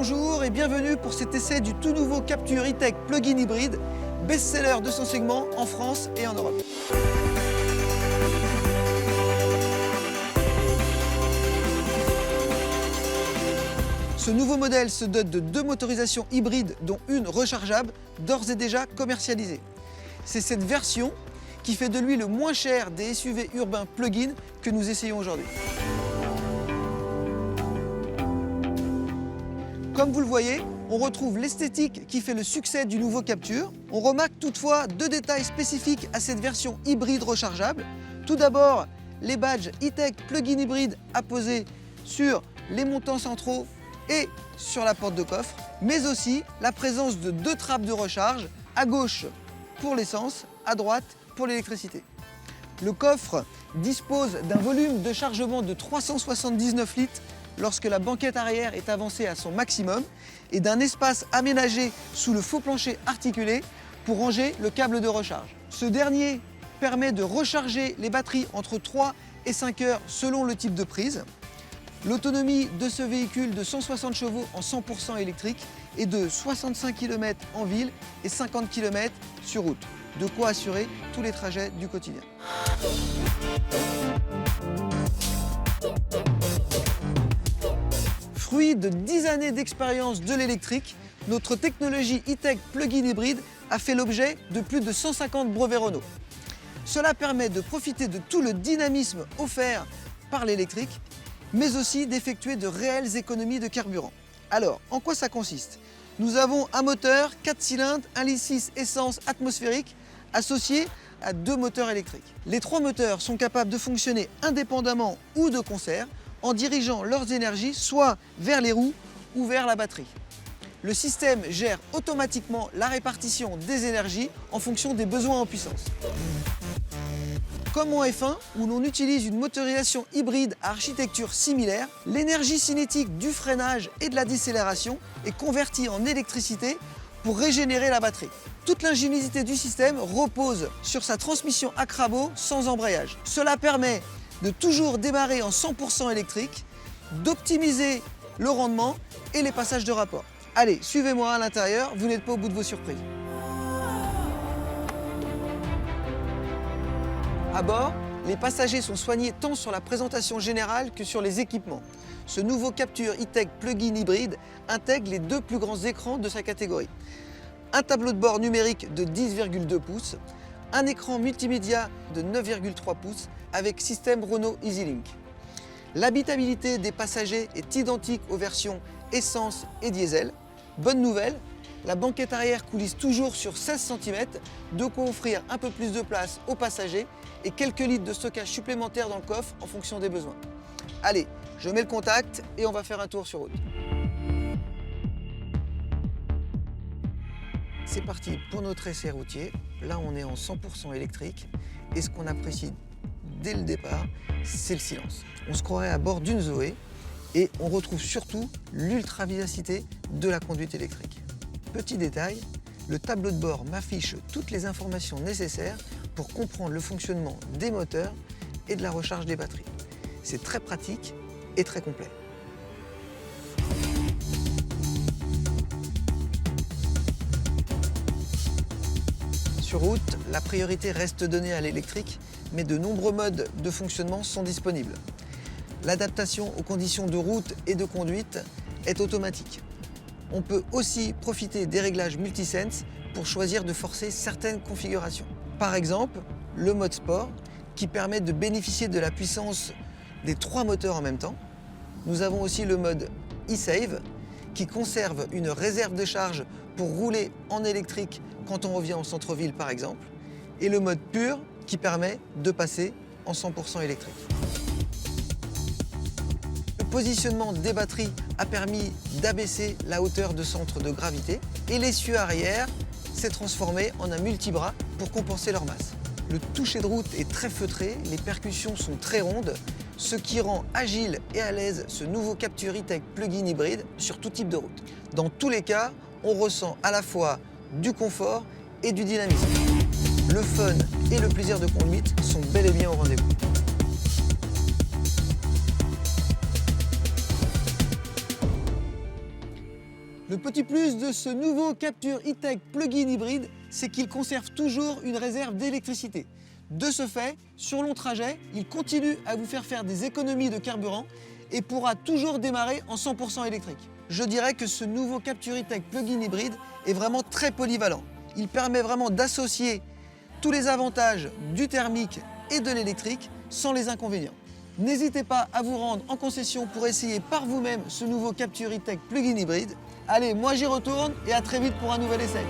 Bonjour et bienvenue pour cet essai du tout nouveau Captur E-Tech plug-in hybride, best-seller de son segment en France et en Europe. Ce nouveau modèle se dote de 2 motorisations hybrides, dont une rechargeable, d'ores et déjà commercialisée. C'est cette version qui fait de lui le moins cher des SUV urbains plug-in que nous essayons aujourd'hui. Comme vous le voyez, on retrouve l'esthétique qui fait le succès du nouveau Captur. On remarque toutefois 2 détails spécifiques à cette version hybride rechargeable. Tout d'abord, les badges E-Tech plug-in hybride apposés sur les montants centraux et sur la porte de coffre, mais aussi la présence de 2 trappes de recharge, à gauche pour l'essence, à droite pour l'électricité. Le coffre dispose d'un volume de chargement de 379 litres lorsque la banquette arrière est avancée à son maximum et d'un espace aménagé sous le faux plancher articulé pour ranger le câble de recharge. Ce dernier permet de recharger les batteries entre 3 et 5 heures selon le type de prise. L'autonomie de ce véhicule de 160 chevaux en 100% électrique est de 65 km en ville et 50 km sur route. De quoi assurer tous les trajets du quotidien. Fruit de 10 années d'expérience de l'électrique, notre technologie E-Tech plug-in hybride a fait l'objet de plus de 150 brevets Renault. Cela permet de profiter de tout le dynamisme offert par l'électrique, mais aussi d'effectuer de réelles économies de carburant. Alors, en quoi ça consiste? Nous avons un moteur 4 cylindres, 1,6 litre essence atmosphérique, associé à 2 moteurs électriques. Les 3 moteurs sont capables de fonctionner indépendamment ou de concert, en dirigeant leurs énergies soit vers les roues ou vers la batterie. Le système gère automatiquement la répartition des énergies en fonction des besoins en puissance. Comme en F1, où l'on utilise une motorisation hybride à architecture similaire, l'énergie cinétique du freinage et de la décélération est convertie en électricité pour régénérer la batterie. Toute l'ingéniosité du système repose sur sa transmission à crabot sans embrayage. Cela permet de toujours démarrer en 100% électrique, d'optimiser le rendement et les passages de rapport. Allez, suivez-moi à l'intérieur, vous n'êtes pas au bout de vos surprises. À bord, les passagers sont soignés tant sur la présentation générale que sur les équipements. Ce nouveau Captur E-Tech plug-in hybride intègre les 2 plus grands écrans de sa catégorie. Un tableau de bord numérique de 10,2 pouces, un écran multimédia de 9,3 pouces avec système Renault EasyLink. L'habitabilité des passagers est identique aux versions essence et diesel. Bonne nouvelle, la banquette arrière coulisse toujours sur 16 cm, de quoi offrir un peu plus de place aux passagers et quelques litres de stockage supplémentaire dans le coffre en fonction des besoins. Allez, je mets le contact et on va faire un tour sur route. C'est parti pour notre essai routier. Là, on est en 100% électrique et ce qu'on apprécie dès le départ, c'est le silence. On se croirait à bord d'une Zoé et on retrouve surtout l'ultra-vivacité de la conduite électrique. Petit détail, le tableau de bord m'affiche toutes les informations nécessaires pour comprendre le fonctionnement des moteurs et de la recharge des batteries. C'est très pratique et très complet. Sur route, la priorité reste donnée à l'électrique, mais de nombreux modes de fonctionnement sont disponibles. L'adaptation aux conditions de route et de conduite est automatique. On peut aussi profiter des réglages multisense pour choisir de forcer certaines configurations. Par exemple, le mode sport qui permet de bénéficier de la puissance des 3 moteurs en même temps. Nous avons aussi le mode e-Save qui conserve une réserve de charge pour rouler en électrique quand on revient en centre-ville par exemple. Et le mode pur qui permet de passer en 100% électrique. Le positionnement des batteries a permis d'abaisser la hauteur de centre de gravité et l'essieu arrière s'est transformé en un multibras pour compenser leur masse. Le toucher de route est très feutré, les percussions sont très rondes, ce qui rend agile et à l'aise ce nouveau Captur E-Tech plug-in hybride sur tout type de route. Dans tous les cas, on ressent à la fois du confort et du dynamisme. Le fun et le plaisir de conduite sont bel et bien au rendez-vous. Le petit plus de ce nouveau Captur E-Tech plug-in hybride, c'est qu'il conserve toujours une réserve d'électricité. De ce fait, sur long trajet, il continue à vous faire des économies de carburant et pourra toujours démarrer en 100% électrique. Je dirais que ce nouveau Captur E-Tech plug-in hybride est vraiment très polyvalent. Il permet vraiment d'associer tous les avantages du thermique et de l'électrique sans les inconvénients. N'hésitez pas à vous rendre en concession pour essayer par vous-même ce nouveau Captur E-Tech plug-in hybride. Allez, moi j'y retourne et à très vite pour un nouvel essai.